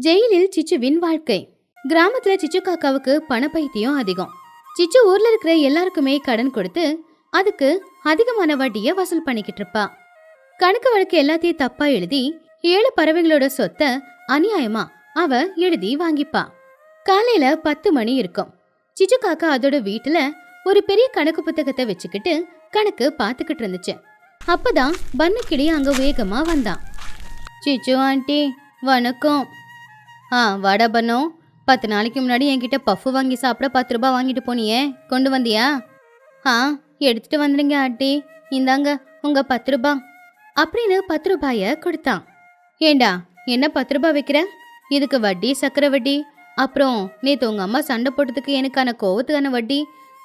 ஜெயிலில் சிச்சுவின் வாழ்க்கை. கிராமத்துல சிச்சு காக்காவுக்கு பணப்பைத்தியம் அதிகம். சிச்சு ஊர்ல இருக்கிற எல்லாருக்குமே கடன் கொடுத்து அதுக்கு அதிகமான வட்டிய வசூல் பண்ணிக்கிட்டு இருப்பா. கணக்கு வழக்கு எல்லாத்தையும் தப்பா எழுதி 7 பறவைகளோட சொத்தை அநியாயமா அவ எழுதி வாங்கிப்பா. காலையில 10 மணி இருக்கும். சிச்சு காக்கா அதோட வீட்டுல ஒரு பெரிய கணக்கு புத்தகத்தை வச்சுக்கிட்டு கணக்கு பாத்துக்கிட்டு இருந்துச்சு. அப்பதான் பன்னு கிளி அங்க வேகமா வந்தான். சிச்சு ஆண்டி வணக்கம். வாடா பண்ணோ, 10 நாளைக்கு முன்னாடி என்கிட்ட பஃப் வாங்கி சாப்பிட 10 ரூபாய் வாங்கிட்டு போனியே, கொண்டு வந்தியா? எடுத்துட்டு வந்துடுங்க ஆண்டி, இந்தாங்க உங்க 10 ரூபாய் அப்படின்னு 10 ரூபாய கொடுத்தான். ஏண்டா என்ன 10 ரூபாய் வைக்கிற? இதுக்கு வட்டி, சக்கரை வட்டி, அப்புறம் நேத்து உங்க அம்மா சண்டை போட்டதுக்கு எனக்கான கோவத்துக்கான வட்டி,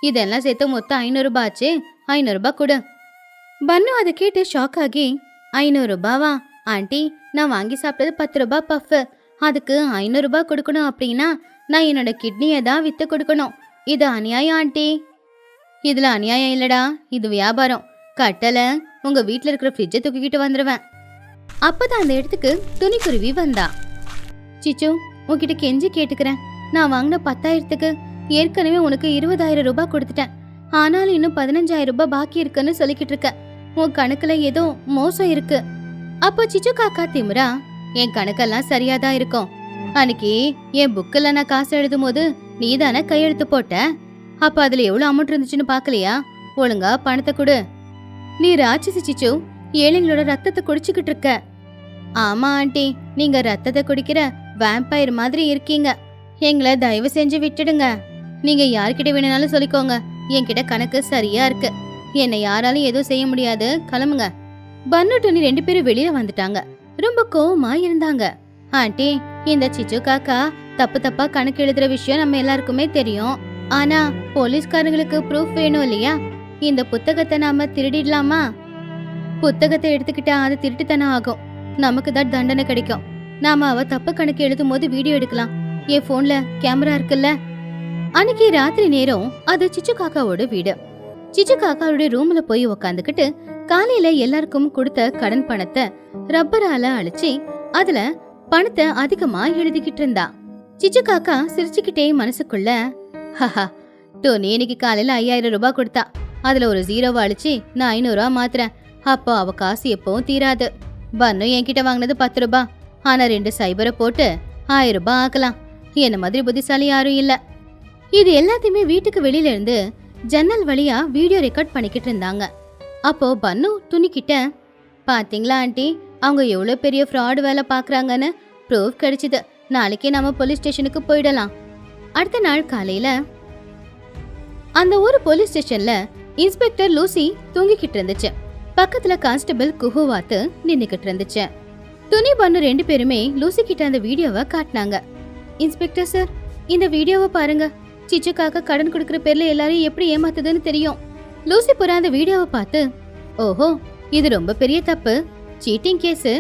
இதெல்லாம் சேர்த்து மொத்தம் 500 ரூபாய் ஆச்சு. 500 ரூபாய் கொடு. பன்னு அதை கேட்டு ஷாக் ஆகி, 500 ரூபாவா ஆண்டி? நான் வாங்கி சாப்பிட்டது 10 ரூபாய் பஃப், அதுக்கு 500 ரூபாய் கொடுக்கணும் அப்படின்னா நான் என்னோட கிட்னியை தான் வித்து கொடுக்கணும். இது அநியாயம் ஆண்டி. இதுல அநியாயம் இல்லடா, இது வியாபாரம். கட்டல உங்க வீட்டுல இருக்கிற ஃப்ரிட்ஜை தூக்கிக்கிட்டு வந்துடுவேன். அப்பதான் அந்த இடத்துக்கு துணிக்குருவி வந்தா. சிச்சு, உன்கிட்ட கெஞ்சி கேட்டுக்கிறேன், நான் வாங்கின 10,000க்கு ஏற்கனவே உனக்கு 20,000 ரூபாய் கொடுத்துட்டேன். ஆனாலும் இன்னும் 15,000 ரூபாய் பாக்கி இருக்குன்னு சொல்லிக்கிட்டு இருக்க. உன் கணக்குல ஏதோ மோசம் இருக்கு. அப்போ சிச்சு காக்கா திமுறா, என் கணக்கெல்லாம் சரியாதான் இருக்கும். அன்னைக்கு என் புக்கில் நான் காசு எழுதும் போது நீ தானே கையெழுத்து போட்ட. அப்ப அதுல எவ்வளவு அமௌண்ட் இருந்துச்சுன்னு பாக்கலையா? ஒழுங்கா பணத்தை கொடு. நீ ராட்சசி சிச்சு, ஏழைங்களோட ரத்தத்தை குடிச்சுக்கிட்டு இருக்க. ஆமா ஆண்டி, நீங்க ரத்தத்தை குடிக்கிற வேம்பயர் மாதிரி இருக்கீங்க. எங்களை தயவு செஞ்சு விட்டுடுங்க. நீங்க யார்கிட்ட வேணும்னாலும் சொல்லிக்கோங்க, என்கிட்ட கணக்கு சரியா இருக்கு. என்னை யாராலும் எதுவும் செய்ய முடியாது, கிளம்புங்க. பன்னு டோனி 2 பேரும் வெளியில வந்துட்டாங்க. ரொம்ப கோவமா இருந்தாங்க. ஆண்டி, இந்த சிச்சு காக்கா தப்பு தப்பா கணக்கு எழுதுற விஷயம் நம்ம எல்லாருக்குமே தெரியும். ஆனா போலீஸ்காரங்களுக்கு ப்ரூஃப் வேணும் இல்லையா? இந்த புத்தகத்தை நாம திருடிடலாமா? புத்தகத்தை எடுத்துக்கிட்டா அது திருட்டுத்தனம் ஆகும், நமக்கு தான் தண்டனை கிடைக்கும். நாம அவ தப்பு கணக்கு எழுதும் போது வீடியோ எடுக்கலாம். என் போன்ல கேமரா இருக்குல்ல. அன்னைக்கு ராத்திரி நேரம் அது சிச்சு காக்காவோட வீடு. சிச்சு காக்காவோட ரூம்ல போய் உக்காந்துக்கிட்டு காலையில எல்லாருக்கும் கொடுத்த கடன் பணத்தை ரப்பரால அழிச்சு அதுல பணத்தை அதிகமா எழுதிக்கிட்டு இருந்தா. சிச்சு காக்கா சிரிச்சுக்கிட்டே மனசுக்குள்ள, டோனி இன்னைக்கு காலையில 5,000 ரூபாய் கொடுத்தா, அதுல ஒரு 0 அழிச்சு நான் 500 ரூபாய் மாத்துறேன். அப்போ அவ காசு எப்பவும் தீராது. பன்னு என்கிட்ட வாங்கினது 10 ரூபாய், ஆனா 2 சைபரை போட்டு 1000 ரூபாய் ஆக்கலாம். என்ன மாதிரி புத்திசாலி யாரும் இல்ல. இது எல்லாத்தையுமே வீட்டுக்கு வெளியில இருந்து ஜன்னல் வழியா வீடியோ ரெக்கார்ட் பண்ணிக்கிட்டு இருந்தாங்க. அப்போ பன்னு துணிக்கிட்ட, பாத்தீங்களா ஆண்டி, அவங்க எவ்வளவு பெரிய ஃப்ராட் வேலை பாக்குறாங்கன்னு ப்ரூஃப் கிடைச்சது. நாளைக்கே நாம போலீஸ் ஸ்டேஷனுக்கு போயிடலாம். அடுத்த நாள் காலையில அந்த ஒரு போலீஸ் ஸ்டேஷன்ல இன்ஸ்பெக்டர் லூசி தூங்கிக்கிட்டு இருந்துச்சு. பக்கத்துல கான்ஸ்டபிள் குஹுவாத்து நின்னுக்கிட்டு இருந்துச்சு. துணி பன்னு 2 பேருமே லூசி கிட்ட அந்த வீடியோவை காட்டினாங்க. இன்ஸ்பெக்டர் சார், இந்த வீடியோவை பாருங்க. சிச்சு காக்கா கடன் கொடுக்கற பேர்ல எல்லாரையும் எப்படி ஏமாத்துதுன்னு தெரியும். லூசி புறா அந்த வீடியோவை பார்த்து, ஓஹோ, இது ரொம்ப பெரிய தப்பு, சீட்டிங் கேஸ்.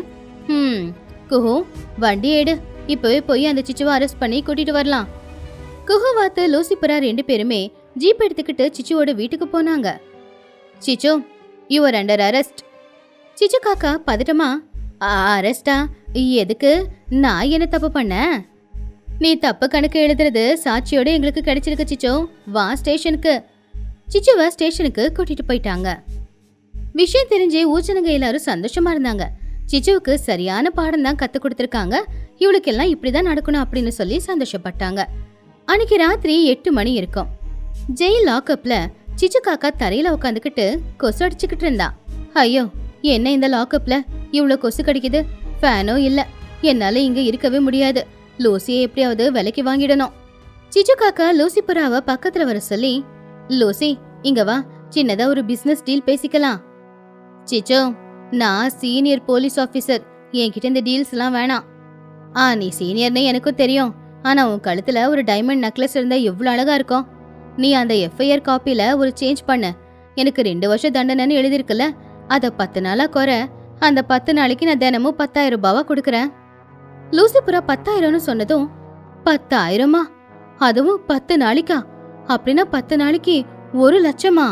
குஹு, வண்டி எடு, இப்பவே போய் அந்த சிச்சுவை அரெஸ்ட் பண்ணி கூட்டிட்டு வரலாம். குஹுவாத்து லூசி புறா 2 பேருமே ஜீப் எடுத்துக்கிட்டு சிச்சுவோட வீட்டுக்கு போனாங்க. சிச்சு, யூ ஆர் அண்டர் அரெஸ்ட். சிச்சு காக்கா பதட்டமா, அரெஸ்டா? எதுக்கு? நான் என்ன தப்பு பண்ண? நீ தப்பு கணக்கு எழுதுறது சாட்சியோட எங்களுக்கு கிடைச்சிருக்கு சிச்சு, வா ஸ்டேஷனுக்கு. சிச்சுவை ஸ்டேஷனுக்கு கூட்டிட்டு போயிட்டாங்க. விஷயம் தெரிஞ்சு ஊச்சனங்க எல்லாரும் சந்தோஷமா இருந்தாங்க. சிச்சுவுக்கு சரியான பாடம் தான் கத்து கொடுத்துருக்காங்க, இவளுக்கெல்லாம் இப்படிதான் நடக்கணும் அப்படின்னு சொல்லி சந்தோஷப்பட்டாங்க. அன்னைக்கு ராத்திரி 8 மணி இருக்கும். ஜெயில் லாக்அப்ல சிச்சு காக்கா தரையில உட்காந்துக்கிட்டு கொசு அடிச்சுக்கிட்டு இருந்தா. ஐயோ, என்ன இந்த லாக்அப்ல இவ்வளவு கொசு கடிக்குது, ஃபேனோ இல்ல, என்னால இங்க இருக்கவே முடியாது. லூசியை எப்படியாவது விலைக்கு வாங்கிடணும். சிச்சு காக்கா லூசி புறாவை பக்கத்துல வர சொல்லி, லூசி இங்க வா, சின்னதா ஒரு பிசினஸ் டீல் பேசிக்கலாம். சிச்சு, நான் சீனியர் போலீஸ் ஆபீசர், என்கிட்ட இந்த டீல்ஸ் எல்லாம் வேணாம். நீ சீனியர்னு எனக்கும் தெரியும், ஆனா உன் கழுத்துல ஒரு டைமண்ட் நெக்லஸ் இருந்தா எவ்வளவு அழகா இருக்கும். நீ அந்த FIR காப்பில ஒரு சேஞ்ச் பண்ண. எனக்கு 2 வருஷம் தண்டனைன்னு எழுதிருக்குல்ல, அத 10 நாளா குறை. அந்த 10 நாளைக்கு நான் தினமும் 10,000 ரூபாவா கொடுக்கறேன். லூசி புறா 10,000ன்னு சொன்னதும், 10,000மா? அதுவும் 10 நாளைக்கா? அப்படின்னா 10 நாளைக்கு 1 லட்சமா?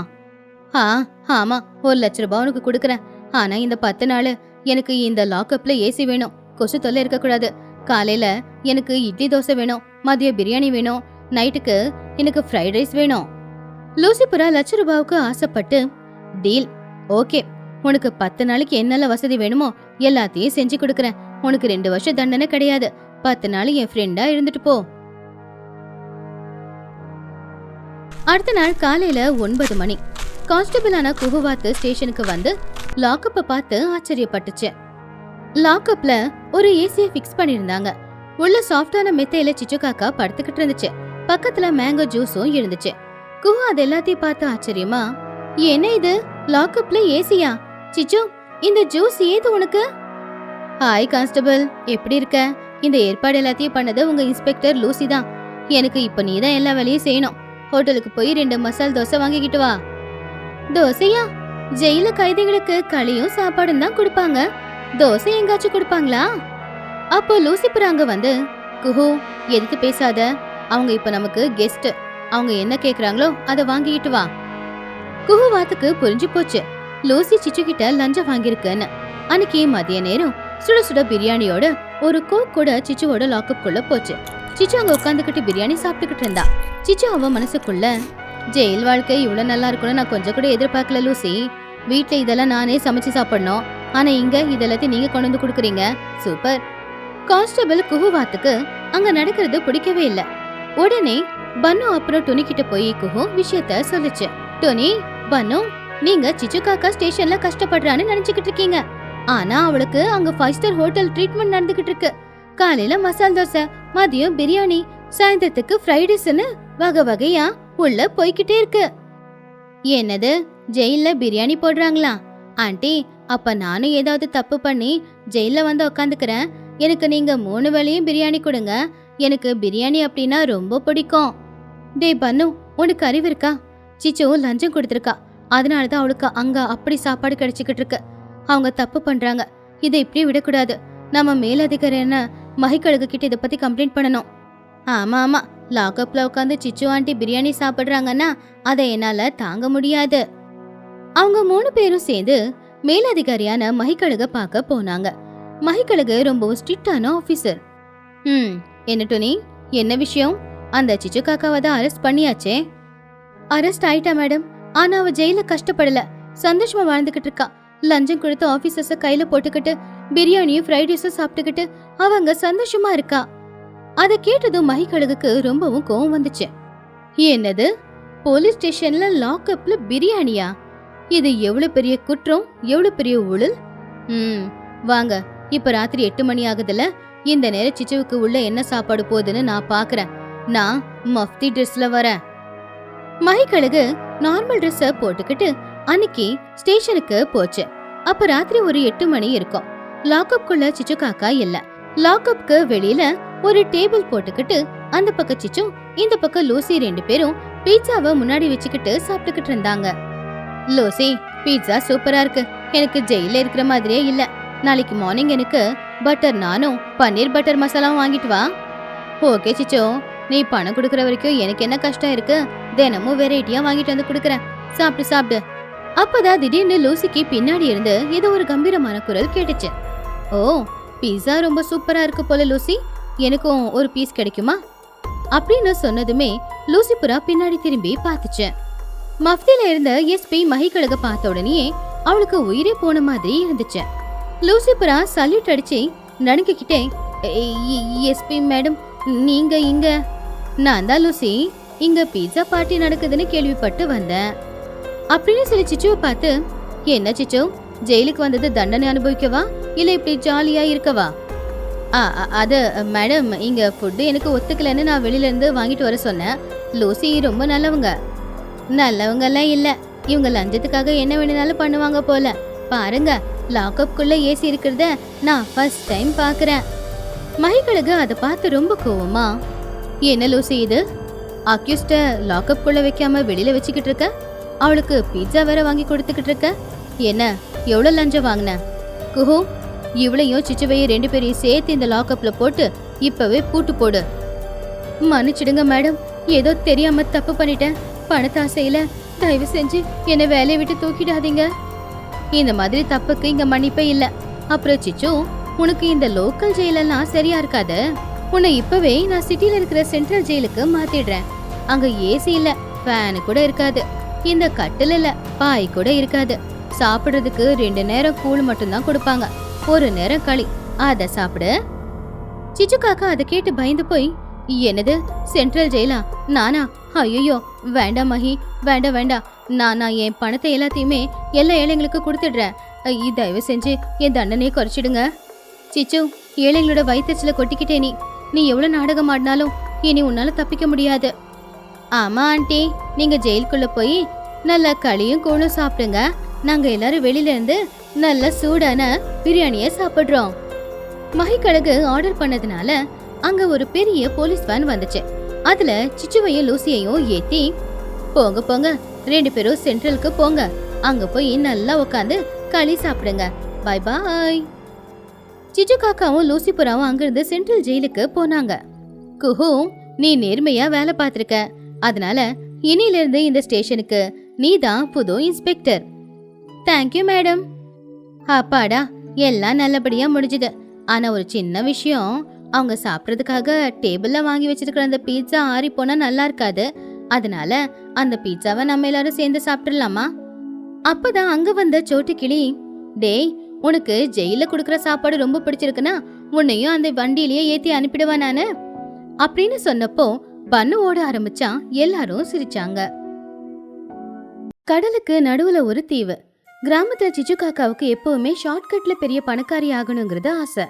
ஆமா, 1 லட்ச ரூபாய் உனக்கு கொடுக்கறேன். ஆனா இந்த 10 நாள் எனக்கு இந்த லாக்அப்ல ஏசி வேணும், கொசு தொல்லை இருக்கக்கூடாது. காலையில எனக்கு இட்லி தோசை வேணும், மதியம் பிரியாணி வேணும், நைட்டுக்கு எனக்கு ஃப்ரைட் ரைஸ் வேணும். லூசி புறா ₹1,00,000 ஆசைப்பட்டு, டீல், ஓகே, உனக்கு 10 நாளைக்கு என்னெல்லாம் வசதி வேணுமோ எல்லாத்தையும் செஞ்சு கொடுக்கறேன். உனக்கு 2 வருஷம் தண்டனை கிடையாது. 10 நாள் என் ஃப்ரெண்டா இருந்துட்டு போ. அடுத்த நாள் காலையில 9 மணி கான்ஸ்டபிளான குஹுவாத்து ஸ்டேஷனுக்கு வந்து லாக்கப்ப பார்த்து ஆச்சரியப்பட்டுச்சு. லாக்கப்ல ஒரு ஏசியை பிக்ஸ் பண்ணிருந்தாங்க. உள்ள சாஃப்டான மெத்தையில சிச்சு காக்கா படுத்துக்கிட்டு இருந்துச்சு. பக்கத்துல மேங்கோ ஜூஸும் இருந்துச்சு. குஹு அது எல்லாத்தையும் பார்த்து ஆச்சரியமா, என்ன இது, லாக்கப்ல ஏசியா? சிச்சு, இந்த ஜூஸ் ஏது உனக்கு? ஹாய் கான்ஸ்டபிள், எப்படி இருக்க? இந்த ஏற்பாடு எல்லாத்தையும் பண்ணது உங்க இன்ஸ்பெக்டர் லூசி தான். எனக்கு இப்ப நீதான் எல்லா வேலையும் செய்யணும். ஹோட்டலுக்கு போய் 2 மசால் தோசை வாங்கிக்கிட்டு வா. தோசையா? ஜெயில கைதிகளுக்கு களியும் சாப்பாடும் தான் கொடுப்பாங்க. தோசை எங்காச்சும் கொடுப்பாங்களா? அப்போ லூசிபர் அங்க வந்து, குஹு எதுக்கு பேசாத, அவங்க இப்ப நமக்கு கெஸ்ட். அவங்க என்ன கேக்குறாங்களோ அதை வாங்கிட்டு வா. குஹு வாத்துக்கு புரிஞ்சு போச்சு லூசி சிச்சு கிட்ட லஞ்சம் வாங்கியிருக்குன்னு. அன்னைக்கு மதிய நேரம் சுட சுட பிரியாணியோட ஒரு கோக் கூட சிச்சுவோட லாக்கப் குள்ள போச்சு. சிச்சு அங்க உட்காந்துக்கிட்டு பிரியாணி சாப்பிட்டுக்கிட்டு இருந்தா. சிச்சு அவ மனசுக்குள்ள, ஜெயில் வாழ்க்கை இவ்வளவு நல்லா இருக்கும்னு நான் கொஞ்சம் கூட எதிர்பார்க்கல லூசி. வீட்டுல இதெல்லாம் நானே சமைச்சு சாப்பிடணும், ஆனா இங்க இதெல்லாத்தையும் நீங்க கொண்டு வந்து கொடுக்குறீங்க, சூப்பர். கான்ஸ்டபிள் குஹுவாத்துக்கு அங்க நடக்கிறது பிடிக்கவே இல்ல. உடனே பன்னு அப்புறம் டொனி கிட்ட போய் குஹு விஷயத்த சொல்லுச்சு. டொனி, பன்னு, நீங்க சிச்சு காக்கா ஸ்டேஷன்ல கஷ்டப்படுறான்னு நினைச்சுக்கிட்டு இருக்கீங்க. ஆனா அவளுக்கு அங்க 5 ஸ்டார் ஹோட்டல் ட்ரீட்மெண்ட் நடந்துகிட்டு இருக்கு. காலையில மசால் தோசை, மதியம் பிரியாணி, சாயந்தரத்துக்கு ஃப்ரைட் ரைஸ்னு வகை வகையா உள்ள போய்கிட்டே இருக்கு. என்னது, ஜெயில பிரியாணி போடுறாங்களா? ஆண்டி, அப்ப நானும் ஏதாவது தப்பு பண்ணி ஜெயில வந்து உக்காந்துக்கிறேன். எனக்கு நீங்க 3 வேளையும் பிரியாணி கொடுங்க. எனக்கு பிரியாணி அப்படின்னா ரொம்ப பிடிக்கும். டே பன்னு, உனக்கு அறிவு இருக்கா? சிச்சு லஞ்சம் கொடுத்துருக்கா, அதனாலதான் அவளுக்கு அங்க அப்படி சாப்பாடு கிடைச்சிக்கிட்டு இருக்கு. அவங்க தப்பு பண்றாங்க, இதை இப்படி விடக்கூடாது. நம்ம மேலதிகாரியான மகிக்கழுகு கிட்ட இதை பத்தி கம்ப்ளைண்ட் பண்ணணும். ஆமா ஆமா, லாக்அப்ல உட்காந்து சிச்சு ஆண்டி பிரியாணி சாப்பிடுறாங்கன்னா அதை என்னால தாங்க முடியாது. அவங்க 3 பேரும் சேர்ந்து மேலதிகாரியான மகிக்கழுக பார்க்க போனாங்க. மகிக்கழுகு ரொம்பவும் ஸ்ட்ரிக்டான ஆபீசர். என்ன டோனி, என்ன விஷயம்? அந்த சிச்சு காக்காவை தான் அரெஸ்ட் பண்ணியாச்சே. அரெஸ்ட் ஆயிட்டா மேடம், ஆனா அவ ஜெயில கஷ்டப்படல, சந்தோஷமா வாழ்ந்துகிட்டு இருக்கா. லஞ்சம் கொடுத்து ஆபீசர்ஸ கையில போட்டுக்கிட்டு பிரியாணியும் ஃப்ரைட் ரைஸும் சாப்பிட்டுக்கிட்டு அவங்க சந்தோஷமா இருக்கா. அதை கேட்டதும் மகிக்கழுகுக்கு ரொம்பவும் கோவம் வந்துச்சு. என்னது, போலீஸ் ஸ்டேஷன்ல லாக்அப்ல பிரியாணியா? இது எவ்வளவு பெரிய குற்றம், எவ்வளவு பெரிய ஊழல். வாங்க, இப்ப ராத்திரி 8 மணி ஆகுதுல, இந்த நேரம் சிச்சுவுக்கு உள்ள என்ன சாப்பாடு போகுதுன்னு நான் பாக்குறேன். நான் மஃப்தி ட்ரெஸ்ல வரேன். மகிக்கழுகு நார்மல் ட்ரெஸ்ஸ போட்டுக்கிட்டு அன்னைக்கு ஸ்டேஷனுக்கு போச்சு. அப்ப ராத்திரி ஒரு 8 மணி இருக்கும். லாக்அப் குள்ள சிச்சு காக்கா இல்ல. லாக்அப்க்கு வெளியில ஒரு டேபிள் போட்டுக்கிட்டு அந்த பக்கம் சிச்சு, இந்த பக்கம் லூசி 2 பேரும் பீட்சாவை முன்னாடி வச்சுக்கிட்டு சாப்பிட்டுக்கிட்டு இருந்தாங்க. லூசி, பீட்சா சூப்பரா இருக்கு, எனக்கு ஜெயில இருக்கிற மாதிரியே இல்ல. நாளைக்கு மார்னிங் எனக்கு பட்டர் நானும் பன்னீர் பட்டர் மசாலாவும் வாங்கிட்டு வா. ஓகே சிச்சோ, நீ பணம் கொடுக்கற வரைக்கும் எனக்கு என்ன கஷ்டம் இருக்கு? தினமும் வெரைட்டியா வாங்கிட்டு வந்து கொடுக்கறேன், சாப்பிட்டு சாப்பிடு. அப்பதான் திடீர்னு லூசிக்கு பின்னாடி இருந்து ஏதோ ஒரு கம்பீரமான குரல் கேட்டுச்சு. ஓ, பீஸா ரொம்ப சூப்பரா இருக்கு போல லூசி, எனக்கும் ஒரு பீஸ் கிடைக்குமா அப்படின்னு சொன்னதுமே லூசி புறா பின்னாடி திரும்பி பார்த்துச்சு. மஃப்தில இருந்த எஸ்பி மகிக்கழுக பார்த்த உடனே அவளுக்கு உயிரே போன மாதிரி இருந்துச்சு. லூசி புறா சல்யூட் அடிச்சு நடுங்கிக்கிட்டே, எஸ்பி மேடம், நீங்க இங்க? நான் தான் லூசி, இங்க பீட்சா பார்ட்டி நடக்குதுன்னு கேள்விப்பட்டு வந்தேன் அப்படின்னு சொல்லி சிச்சுவை பார்த்து, என்ன சிச்சு, ஜெயிலுக்கு வந்தது தண்டனை அனுபவிக்கவா இல்ல இப்படி ஜாலியா இருக்கவா? அது மேடம், இங்க ஃபுட்டு எனக்கு ஒத்துக்கலன்னு நான் வெளியில இருந்து வாங்கிட்டு வர சொன்னேன். லூசி ரொம்ப நல்லவங்க. நல்லவங்க எல்லாம் இல்ல, இவங்க லஞ்சத்துக்காக என்ன வேணும்னாலும் பண்ணுவாங்க போல. பாருங்க, லாக்அப் குள்ள ஏசி இருக்கிறத நான் ஃபர்ஸ்ட் டைம் பாக்குறேன். மகிக்கழுகு அதை பார்த்து ரொம்ப கோவமா, என்ன லூசி இது, அக்யூஸ்ட லாக்அப் குள்ள வைக்காம வெளியில வச்சுக்கிட்டு இருக்க, அவளுக்கு பீட்சா வேற வாங்கி கொடுத்துக்கிட்டு இருக்க, என்ன எவ்வளவு லஞ்சம் வாங்கின? குஹு, இவளையும் சிச்சுவையும் 2 பேரையும் சேர்த்து இந்த லாக்அப்ல போட்டு இப்பவே பூட்டு போடு. மன்னிச்சிடுங்க மேடம், ஏதோ தெரியாம தப்பு பண்ணிட்டேன். பணத்தாசையில தயவு செஞ்சு என்னை வேலையை விட்டு தூக்கிடாதீங்க. இந்த மாதிரி தப்புக்கு இங்க மன்னிப்பே இல்ல. அப்புறம் சிச்சு, உனக்கு இந்த லோக்கல் ஜெயிலெல்லாம் சரியா இருக்காது. உன்னை இப்பவே நான் சிட்டில இருக்கிற சென்ட்ரல் ஜெயிலுக்கு மாத்திடுறேன். அங்க ஏசி இல்ல, ஃபேன் கூட இருக்காது, இந்த கட்டில் இல்ல, பாய் கூட இருக்காது. சாப்பிடுறதுக்கு 2 நேரம் கூழ் மட்டும்தான் கொடுப்பாங்க, 1 நேரம் களி. அத சாப்பிடு. சிச்சு காக்கா அதை கேட்டு பயந்து போய், என்னது சென்ட்ரல் ஜெயிலா? நானா? ஐயோ வேண்டாம் மஹி, வேண்டாம் வேண்டாம். நான் என் பணத்தை எல்லாத்தையுமே எல்லா ஏழைங்களுக்கு கொடுத்துடுறேன். தயவு செஞ்சு என் தண்டனையை குறைச்சிடுங்க. சிச்சு, ஏழைங்களோட வயிற்றுல கொட்டிக்கிட்டே நீ எவ்வளவு நாடகம் ஆடினாலும் இனி உன்னால தப்பிக்க முடியாது. ஆமா ஆண்டி, நீங்க ஜெயிலுக்குள்ள போய் நல்ல களியும் கூழும் சாப்பிடுங்க. நாங்க எல்லாரும் வெளியில இருந்து நல்ல சூடான பிரியாணிய சாப்பிடுறோம். மஹிக்கழகு ஆர்டர் பண்ணதுனால அங்க ஒரு பெரிய போலீஸ் வேன் வந்துச்சு. அதுல சிச்சுவையும் லூசியையும் ஏத்தி, போங்க போங்க 2 பேரும் சென்ட்ரலுக்கு போங்க, அங்க போய் நல்லா உட்காந்து களி சாப்பிடுங்க, பை பாய். சிச்சு காக்காவும் லூசி புறாவும் அங்கிருந்து சென்ட்ரல் ஜெயிலுக்கு போனாங்க. குஹு, நீ நேர்மையா வேலை பார்த்திருக்க, அதனால இனில இருந்து இந்த ஸ்டேஷனுக்கு நீ தான் புது இன்ஸ்பெக்டர். Thank you madam. அப்பாடா, எல்லாம் நல்லபடியா முடிஞ்சுது. ஆனா ஒரு சின்ன விஷயம், அவங்க சாப்பிட்றதுக்காக டேபிள்ல வாங்கி வச்சிருக்கிற அந்த பீட்சா ஆறி போனா நல்லா இருக்காது. அதனால அந்த பீட்சாவை நம்ம எல்லாரும் சேர்ந்து சாப்பிட்டுடலாமா? அப்பதான் அங்க வந்த சோட்டு கிளி, டேய், உனக்கு ஜெயில குடுக்கற சாப்பாடு ரொம்ப பிடிச்சிருக்குன்னா உன்னையும் அந்த வண்டியிலேயே ஏத்தி அனுப்பிடுவா நானு அப்படின்னு சொன்னப்போ பன்னு ஓட ஆரம்பிச்சா. எல்லாரும் சிரிச்சாங்க. கடலுக்கு நடுவுல ஒரு தீவு. கிராமத்துல சிச்சு காக்காவுக்கு எப்பவுமே ஷார்ட்கட்ல பெரிய பணக்காரி ஆகணுங்கிறது ஆசை.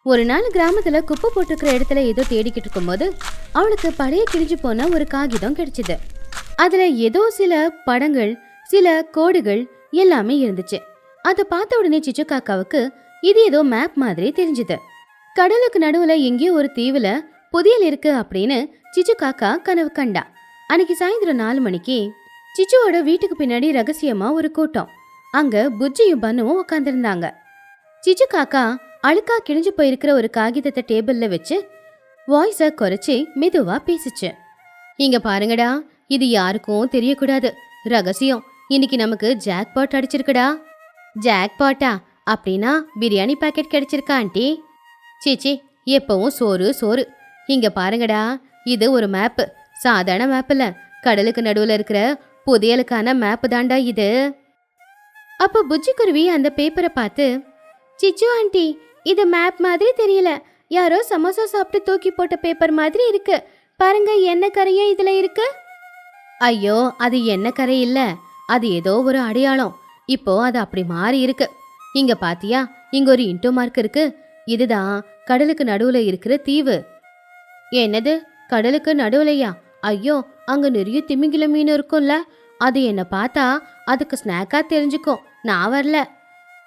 ஒரு நாள் கிராமத்துல குப்பை போட்டிருக்கிற இடத்துல ஏதோ தேடிக்கிட்டு இருக்கும்போது அவளுக்கு பழைய கிழிஞ்சு போன ஒரு காகிதம் கிடைச்சது. அதுல ஏதோ சில படங்கள், சில கோடுகள் எல்லாமே இருந்துச்சு. அதை பார்த்த உடனே சிச்சு காக்காவுக்கு இது ஏதோ மேப் மாதிரி தெரிஞ்சுது. கடலுக்கு நடுவுல எங்கேயோ ஒரு தீவுல புதையல் இருக்கு அப்படின்னு சிச்சு காக்கா கனவு கண்டா. அன்னைக்கு சாயந்தரம் 4 மணிக்கு சிச்சுவோட வீட்டுக்கு பின்னாடி ரகசியமா ஒரு கூட்டம். அங்க புஜ்ஜியும் பன்னுவும் உட்காந்துருந்தாங்க. சிச்சு காக்கா அழுக்கா கிழிஞ்சு போயிருக்கிற ஒரு காகிதத்தை டேபிள்ல வச்சு வாய்ஸ குறைச்சி மெதுவா பேசிச்சு. இங்க பாருங்கடா, இது யாருக்கும் தெரியக்கூடாது, ரகசியம். இன்னைக்கு நமக்கு ஜாக்பாட் அடிச்சிருக்குடா. ஜாக்பாட்டா? அப்படின்னா பிரியாணி பாக்கெட் கிடைச்சிருக்கா ஆண்டி? சீச்சி, எப்பவும் சோறு சோறு. இங்க பாருங்கடா, இது ஒரு மேப்பு, சாதாரண மேப் இல்ல, கடலுக்கு நடுவுல இருக்கிற புதையலுக்கான மேப்பு தாண்டா இது. அப்ப புஜ்ஜி குருவி அந்த பேப்பரை பார்த்து, சிச்சு ஆண்டி, இது மேப் மாதிரி தெரியல, யாரோ சமோசா சாப்பிட்டு தூக்கி போட்ட பேப்பர் மாதிரி இருக்கு. பாருங்க, என்ன கரையா இதுல இருக்கு. ஐயோ, அது என்ன கரை இல்ல, அது ஏதோ ஒரு அடையாளம். இப்போ அது அப்படி மாறி இருக்கு. இங்க பாத்தியா, இங்க ஒரு இன்டோ மார்க் இருக்கு. இதுதான் கடலுக்கு நடுவுல இருக்கிற தீவு. என்னது, கடலுக்கு நடுவுலையா? ஐயோ, அங்க நிறைய திமிங்கில மீன் இருக்கும்ல, அது என்ன பார்த்தா அதுக்கு ஸ்நாக்கா தெரிஞ்சுக்கும். நான் வரல.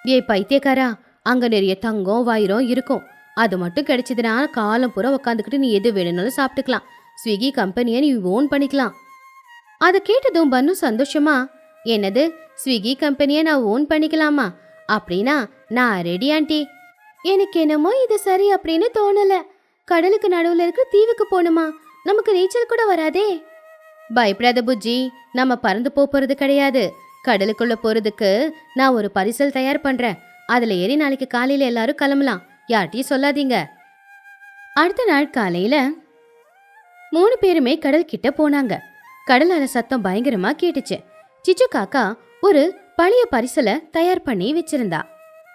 ஏ பைத்தியக்காரா, அங்க நிறைய தங்கம் வைரம் இருக்கும். அது மட்டும் கிடைச்சதுன்னா காலம் பூரா உட்காந்துக்கிட்டு நீ எது வேணும்னாலும் சாப்பிட்டுக்கலாம். ஸ்விக்கி கம்பெனியை நீ ஓன் பண்ணிக்கலாம். அதை கேட்டதும் பன்னு சந்தோஷமா, என்னது, ஸ்விக்கி கம்பெனியை நான் ஓன் பண்ணிக்கலாமா? அப்படின்னா நான் ரெடி ஆண்டி. எனக்கு என்னமோ இது சரி அப்படின்னு தோணல. கடலுக்கு நடுவுல இருக்க தீவுக்கு போகணுமா? நமக்கு நீச்சல் கூட வராதே. பயப்படாத புஜ்ஜி, நம்ம பறந்து போறது கிடையாது. கடலுக்குள்ள போறதுக்கு நான் ஒரு பரிசல் தயார் பண்றேன். அதுல ஏறி நாளைக்கு காலையில எல்லாரும் கிளம்பலாம். யார்ட்டையும் சொல்லாதீங்க. அடுத்த நாள் காலையில 3 பேருமே கடல் கிட்ட போனாங்க. கடல் அலை சத்தம் பயங்கரமா கேட்டுச்சு. சிச்சு காக்கா ஒரு பழைய பரிசலை தயார் பண்ணி வச்சிருந்தா.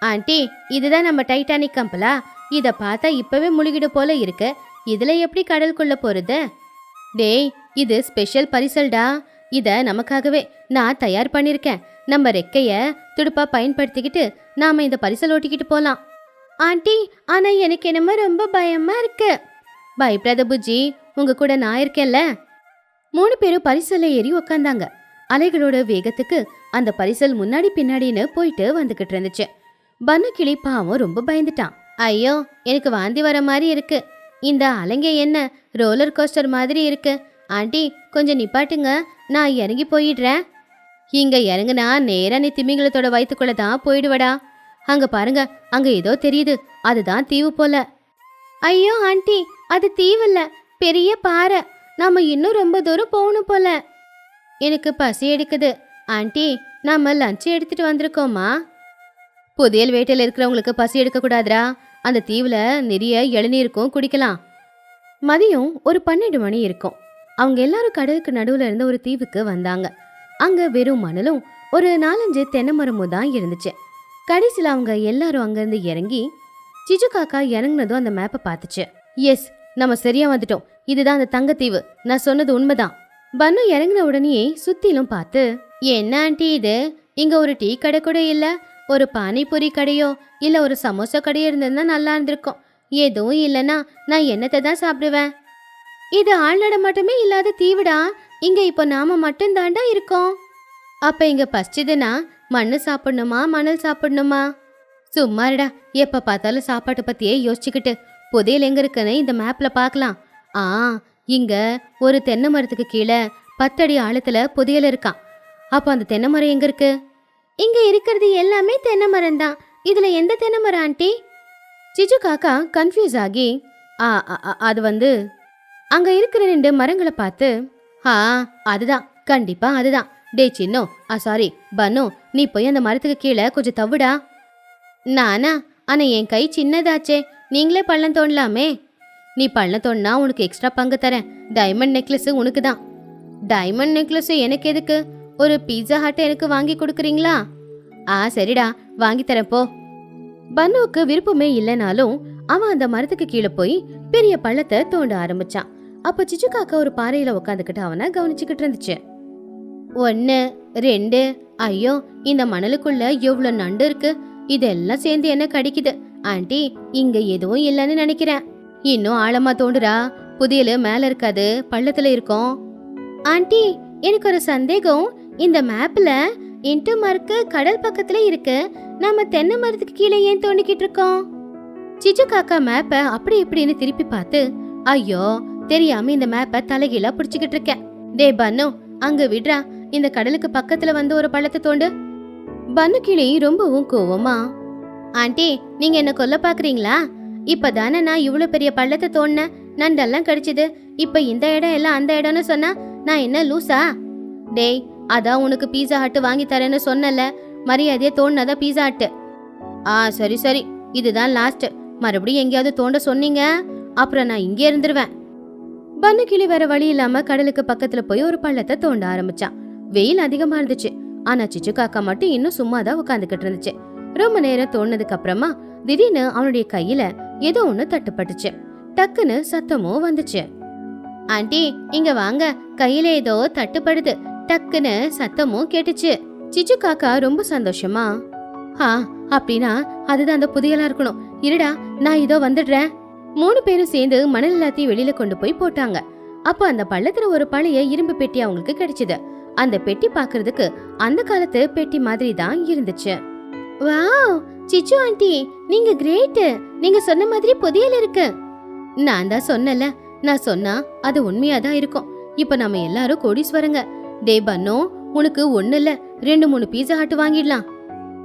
ஆண்டி, இதுதான் நம்ம டைட்டானிக் கப்பலா? இத பார்த்தா இப்பவே முழுகிடு போல இருக்கு. இதுல எப்படி கடலுக்குள்ள போறது? டேய், இது ஸ்பெஷல் பரிசல்டா. இத நமக்காகவே நான் தயார் பண்ணிருக்கேன். நம்ம ரெக்கைய துடுப்பா பயன்படுத்திக்கிட்டு நாம இந்த பரிசல் ஓட்டிக்கிட்டு போலாம். ஆண்டி, ஆனா எனக்கு என்னமோ ரொம்ப பயமா இருக்கு. பயப்படாத புஜ்ஜி, உங்க கூட நான் இருக்கேன்ல. 3 பேரும் பரிசல்ல ஏறி உக்காந்தாங்க. அலைகளோட வேகத்துக்கு அந்த பரிசல் முன்னாடி பின்னாடின்னு போயிட்டு வந்துகிட்டு இருந்துச்சு. பன்னு கிளி பாவம் ரொம்ப பயந்துட்டான். ஐயோ, எனக்கு வாந்தி வர மாதிரி இருக்கு. இந்த அலைங்க என்ன ரோலர் கோஸ்டர் மாதிரி இருக்கு. ஆண்டி, கொஞ்சம் நிப்பாட்டுங்க, நான் இறங்கி போயிடுறேன். இங்க இறங்குனா நேரா நீ திமிங்கலத்தோட வயிற்றுக்குள்ள தான் போயிடுவடா. அங்க பாருங்க, அங்க ஏதோ தெரியுது, அதுதான் தீவு போல. ஐயோ ஆண்டி, அது தீவு இல்ல, பெரிய பாறை. நாம இன்னும் ரொம்ப தூரம் போகணும் போல. எனக்கு பசி எடுக்குது. ஆண்டி, நாம லஞ்ச் எடுத்துட்டு வந்திருக்கோமா? புதையல் வேட்டையில இருக்கிறவங்களுக்கு பசி எடுக்க கூடாதுரா. அந்த தீவுல நிறைய இளநீருக்கும் குடிக்கலாம். மதியம் ஒரு 12 மணி இருக்கும். அவங்க எல்லாரும் கடலுக்கு நடுவுல இருந்த ஒரு தீவுக்கு வந்தாங்க. அங்க வெறும் மணலும் ஒரு 4-5 தென்னை மரமும் தான் இருந்துச்சு. கடைசியில அவங்க எல்லாரும் அங்கிருந்து இறங்கி சிச்சு காக்கா இறங்குனதும் அந்த மேப்பை பார்த்துச்சு. எஸ், நம்ம சரியா வந்துட்டோம். இதுதான் அந்த தங்கத்தீவு. நான் சொன்னது உண்மைதான். பன்னு இறங்கின உடனேயே சுத்திலும் பார்த்து, என்ன ஆண்டி இது? இங்க ஒரு டீ கடை கூட இல்ல, ஒரு பானிபூரி கடையோ இல்ல ஒரு சமோசா கடையோ இருந்ததுன்னா நல்லா இருந்திருக்கும். எதுவும் இல்லைன்னா நான் என்னத்தை தான் சாப்பிடுவேன்? இது ஆள் நடமாட்டமே இல்லாத தீவுடா. இங்க இப்போ நாம மட்டும் தாண்டா இருக்கோம். அப்ப இங்க பசிச்சதுன்னா மண்ணு சாப்பிடணுமா மணல் சாப்பிடணுமா? சும்மாடா, எப்ப பார்த்தாலும் சாப்பாட்டை பத்தியே யோசிச்சுக்கிட்டு. புதையல் எங்க இருக்குன்னு இந்த மேப்ல பார்க்கலாம். ஆ, இங்க ஒரு தென்னை மரத்துக்கு கீழே 10 அடி ஆழத்துல புதையல் இருக்கான். அப்போ அந்த தென்னை மரம் எங்க இருக்கு? இங்க இருக்கிறது எல்லாமே தென்னை மரம் தான். இதுல எந்த தென்னை மரம் ஆண்டி? சிச்சு காக்கா கன்ஃபியூஸ் ஆகி, அது வந்து அங்க இருக்கிற 2 மரங்களை பார்த்து, அதுதான், கண்டிப்பா அதுதான். டே சின்னோ, சாரி பன்னு, நீ போய் அந்த மரத்துக்கு கீழே கொஞ்சம் தவுடா. நானா? ஆனா என் கை சின்னதாச்சே, நீங்களே பள்ளம் தோண்டலாமே. நீ பள்ளம் தோண்டினா உனக்கு எக்ஸ்ட்ரா பங்கு தரேன். டைமண்ட் நெக்லஸ் உனக்கு தான். டைமண்ட் நெக்லஸ் எனக்கு எதுக்கு? ஒரு பீட்சா ஹட்டை எனக்கு வாங்கி கொடுக்குறீங்களா? சரிடா, வாங்கி தரேன் போ. பன்னுவுக்கு விருப்பமே இல்லைனாலும் அவன் அந்த மரத்துக்கு கீழே போய் பெரிய பள்ளத்தை தோண்ட ஆரம்பிச்சான். அப்ப சிச்சு காக்கா ஒரு பாறையில உட்காந்துக்கிட்டு அவனை கவனிச்சுக்கிட்டு இருந்துச்சு. 1 2, ஐயோ, இந்த மணலுக்குள்ள எவ்வளவு நண்டு இருக்கு. இதெல்லாம் சேர்ந்து என்ன கடிக்குது. ஆண்டி, இங்க எதுவும் இல்லைன்னு நினைக்கிறேன். இன்னும் ஆழமா தோண்டுறா. புதையல் மேல இருக்காது, பள்ளத்துல இருக்கும். ஆண்டி, எனக்கு ஒரு சந்தேகம். இந்த மேப்ல இன்ட்டு மார்க்கு கடல் பக்கத்துல இருக்கு. நாம தென்னை மரத்துக்கு கீழே ஏன் தோண்டிக்கிட்டு இருக்கோம்? சிச்சு காக்கா மேப்பை அப்படி இப்படின்னு திருப்பி பார்த்து, ஐயோ, தெரியாம இந்த மேப்பை தலைகீழா பிடிச்சுக்கிட்டு இருக்கேன். டே பன்னு, அங்க விடுறா. இந்த கடலுக்கு பக்கத்துல வந்து ஒரு பள்ளத்தை தோண்டு. பன்னு கிளி ரொம்பவும் கோவமா, ஆண்டி, நீங்க என்ன கொல்ல பாக்குறீங்களா? இப்பதானே நான் இவ்வளவு பெரிய பள்ளத்தை தோண்டினேன், நண்டெல்லாம் கடிச்சது. இப்ப இந்த இடம் எல்லாம் அந்த இடம்னு சொன்னா நான் என்ன லூசா? டேய், அதான் உனக்கு பீஸா ஹட்டு வாங்கி தரேன்னு சொன்னல, மரியாதையே தோண்டினதா பீஸா ஹட்டு. சரி சரி, இதுதான் லாஸ்ட். மறுபடியும் எங்கேயாவது தோண்ட சொன்னீங்க, அப்புறம் நான் இங்கே இருந்துருவேன். பன்னு கிளி வேற வழி இல்லாம கடலுக்கு பக்கத்துல போய் ஒரு பள்ளத்தை தோண்ட ஆரம்பிச்சான். வெயில் அதிகமா இருந்துச்சு. ஆனா சிச்சு காக்கா மட்டும் இன்னும் சும்மாதான் உட்காந்துக்கிட்டு இருந்துச்சு. ரொம்ப நேரம் தோணுனதுக்கு அப்புறமா திடீர்னு அவனுடைய கையில ஏதோ ஒண்ணு தட்டுப்பட்டுச்சு. டக்குன்னு சத்தமும் வந்துச்சு. ஆண்டி, இங்க வாங்க, கையில ஏதோ தட்டுப்படுது. டக்குன்னு சத்தமும் கேட்டுச்சு. சிச்சு காக்கா ரொம்ப சந்தோஷமா, அப்படின்னா அதுதான் அந்த புதையலா இருக்கணும். இருடா, நான் இதோ வந்துடுறேன். 3 பேரும் சேர்ந்து மணல் எல்லாத்தையும் வெளியில கொண்டு போய் போட்டாங்க. அப்ப அந்த பள்ளத்துல ஒரு பழைய இரும்பு பெட்டி அவங்களுக்கு கிடைச்சது. அந்த பெட்டி பாக்குறதுக்கு அந்த காலத்து பெட்டி மாதிரி தான் இருந்துச்சு. வாவ், சிச்சு ஆண்டி, நீங்க கிரேட். நீங்க சொன்ன மாதிரி புதையல் இருக்கு. நான் தான் சொன்னல, நான் சொன்னா அது உண்மையாதான் இருக்கும். இப்ப நம்ம எல்லாரும் கோடீஸ்வரங்க. டே பன்னு, உனக்கு 1 இல்ல 2 3 பீஸா ஹட் வாங்கிடலாம்.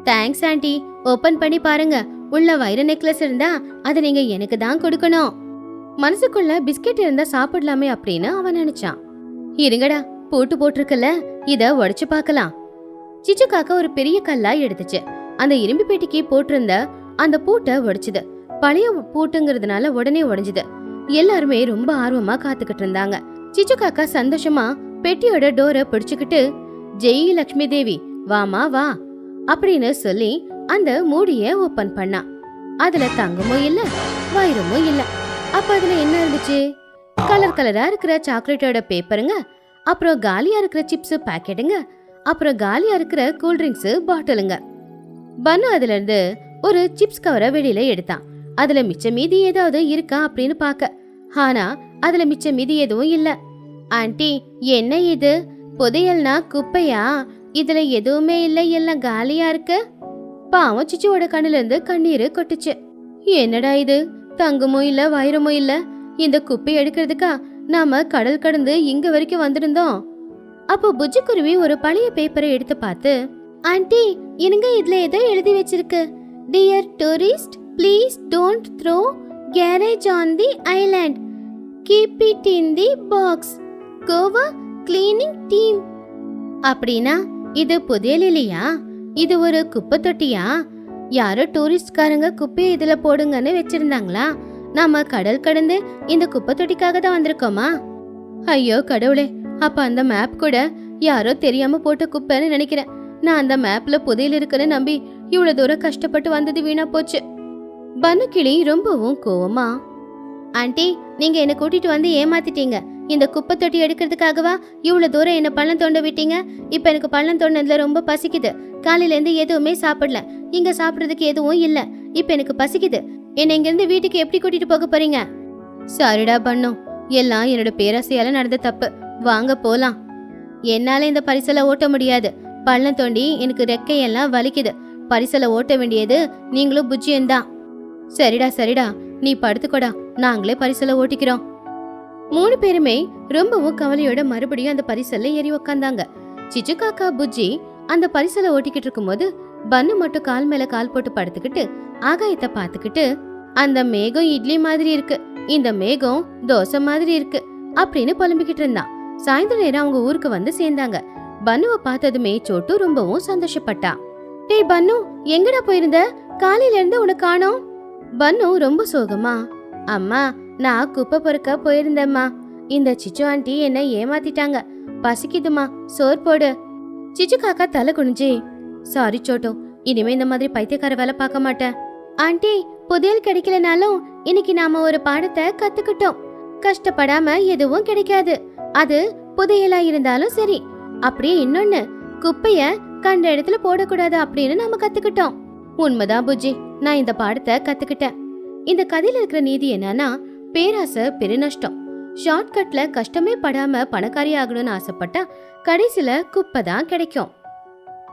Thanks aunty. ஓபன் பண்ணி பாருங்க. உள்ள வைர நெக்லஸ் இருந்தா அதை நீங்க எனக்கு தான் கொடுக்கணும். மனசுக்குள்ள பிஸ்கெட் இருந்தா சாப்பிடலாமே அப்படின்னு அவன் நினைச்சான். இருங்கடா, பூட்டு போட்டிருக்கல, இத உடைச்சு பார்க்கலாம். சிச்சு காக்கா ஒரு பெரிய கல்லா எடுத்துச்சு. அந்த இரும்பு பெட்டிக்கு போட்டிருந்த அந்த பூட்டை உடைச்சுது. பழைய பூட்டுங்கிறதுனால உடனே உடைஞ்சுது. எல்லாருமே ரொம்ப ஆர்வமா காத்துக்கிட்டு இருந்தாங்க. சிச்சு காக்கா சந்தோஷமா பெட்டியோட டோரை பிடிச்சுக்கிட்டு, ஜெய் லக்ஷ்மி தேவி, வாமா வா அப்படின்னு சொல்லி அந்த மூடிய ஓபன் பண்ணா. அதுல தங்கமும் இல்ல, வைரமும் இல்ல. அப்ப அதுல என்ன இருந்துச்சு? கலர் கலரா இருக்கிற சாக்லேட்டோட பேப்பருங்க, அப்புறம் காலியா இருக்கிற சிப்ஸ் பாக்கெட்டுங்க, அப்புறம் காலியா இருக்கிற கூல்ட்ரிங்க்ஸ் பாட்டிலுங்க. பன்னு அதுல இருந்து ஒரு சிப்ஸ் கவரை வெளியில எடுத்தான். அதுல மிச்ச மீதி ஏதாவது இருக்கா அப்படின்னு பாக்க. ஆனா அதுல மிச்ச மீதி எதுவும் இல்ல. ஆண்டி, என்ன இது? புதையல்னா குப்பையா? இதுல எதுவுமே இல்ல, எல்லாம் காலியா இருக்கு. பாவம் சிச்சுவோட கண்ணுல இருந்து கண்ணீர் கொட்டுச்சு. என்னடா இது? தங்கமும் இல்ல, வைரமும் இல்ல. இந்த குப்பை எடுக்கிறதுக்கா நாம கடல் கடந்து இங்க வரைக்கும் வந்திருந்தோம். அப்போ புஜ்ஜிக்குருவி ஒரு பழைய பேப்பரை எடுத்து பார்த்து, ஆண்டி, இருங்க, இதுல ஏதோ எழுதி வச்சிருக்கு. Dear tourist, please don't throw garbage on the island. Keep it in the box. Goa cleaning team. அப்படின்னா இது புதையல் இல்லையா? இது ஒரு குப்பை தொட்டியா? யாரோ டூரிஸ்ட்காரங்க குப்பையை இதுல போடுங்கன்னு வச்சிருந்தாங்களா? நாம கடல் கடந்து இந்த குப்பை தொட்டிக்காக தான் வந்திருக்கோமா? ஐயோ கடவுளே, அப்ப அந்த மேப் கூட யாரோ தெரியாம போட்ட குப்பைன்னு நினைக்கிறேன். நான் அந்த மேப்ல புதையல் இருக்குன்னு நம்பி இவ்வளவு தூரம் கஷ்டப்பட்டு வந்தது வீணா போச்சு. பனுக்கிளி ரொம்பவும் கோவமா, ஆண்டி, நீங்க என்ன கூட்டிட்டு வந்து ஏமாத்திட்டீங்க. இந்த குப்பை தொட்டி எடுக்கிறதுக்காகவா இவ்வளவு தூரம் என்ன பள்ளம் தோண்ட விட்டீங்க? இப்ப எனக்கு பள்ளம் தோண்டதுல ரொம்ப பசிக்குது. காலையில இருந்து எதுவுமே சாப்பிடல. இங்க சாப்பிடுறதுக்கு எதுவும் இல்ல. இப்ப எனக்கு பசிக்குது. என்ன இங்க இருந்து வீட்டுக்கு எப்படி கூட்டிட்டு போக போறீங்க? சரிடா பண்ணோம், எல்லாம் என்னோட பேராசையால நடந்த தப்பு. வாங்க போலாம். என்னால இந்த பரிசலை ஓட்ட முடியாது. பள்ளம் தோண்டி எனக்கு ரெக்கையெல்லாம் வலிக்குது. பரிசலை ஓட்ட வேண்டியது நீங்களும் புஜ்ஜியும் தான். சரிடா சரிடா, நீ படுத்துக்கோடா, நாங்களே பரிசலை ஓட்டிக்கிறோம். 3 பேருமே ரொம்பவும் கவலையோட மறுபடியும் அந்த பரிசல்ல ஏறி உக்காந்தாங்க. சிச்சு காக்கா புஜ்ஜி அந்த பரிசலை ஓட்டிக்கிட்டு இருக்கும்போது பன்னு மட்டும் கால் மேல கால் போட்டு படுத்துக்கிட்டு ஆகாயத்தை பாத்துக்கிட்டு, அந்த மேகம் இட்லி மாதிரி இருக்கு, இந்த மேகம் தோசை மாதிரி இருக்கு அப்படின்னு புலம்பிக்கிட்டு இருந்தான். சாயந்தர நேரம் அவங்க ஊருக்கு வந்து சேர்ந்தாங்க. பன்னுவை பார்த்ததுமே சோட்டு ரொம்பவும் சந்தோஷப்பட்டா. டேய் பன்னு, எங்கடா போயிருந்த? காலையில இருந்து உனக்கு காணோம். பன்னு ரொம்ப சோகமா, அம்மா, நான் குப்பை பொறுக்க போயிருந்தேம்மா. இந்த சிச்சு ஆண்டி என்ன ஏமாத்திட்டாங்க. பசிக்குதுமா, சோறு போடு. சிச்சு காக்கா தலை குனிஞ்சே, சாரி சோட்டோ, இனிமே இந்த மாதிரி பைத்தியக்கார வேலை பார்க்க மாட்டேன். ஆண்டி, புதையல் கிடைக்கலனாலும் இன்னைக்கு நாம ஒரு பாடத்தை கத்துக்கிட்டோம். கஷ்டப்படாம எதுவும் கிடைக்காது. அது புதையலா இருந்தாலும் சரி. அப்படியே இன்னொன்னு, குப்பைய கண்ட இடத்துல போடக்கூடாது அப்படின்னு நாம கத்துக்கிட்டோம். உண்மைதான் புஜ்ஜி, நான் இந்த பாடத்தை கத்துக்கிட்டேன். இந்த கதையில இருக்கிற நீதி என்னன்னா, பேராசை பெருநஷ்டம். ஷார்ட்கட்ல கஷ்டமே படாம பணக்காரி ஆகணும்னு ஆசைப்பட்டா கடைசியில குப்பை தான் கிடைக்கும்.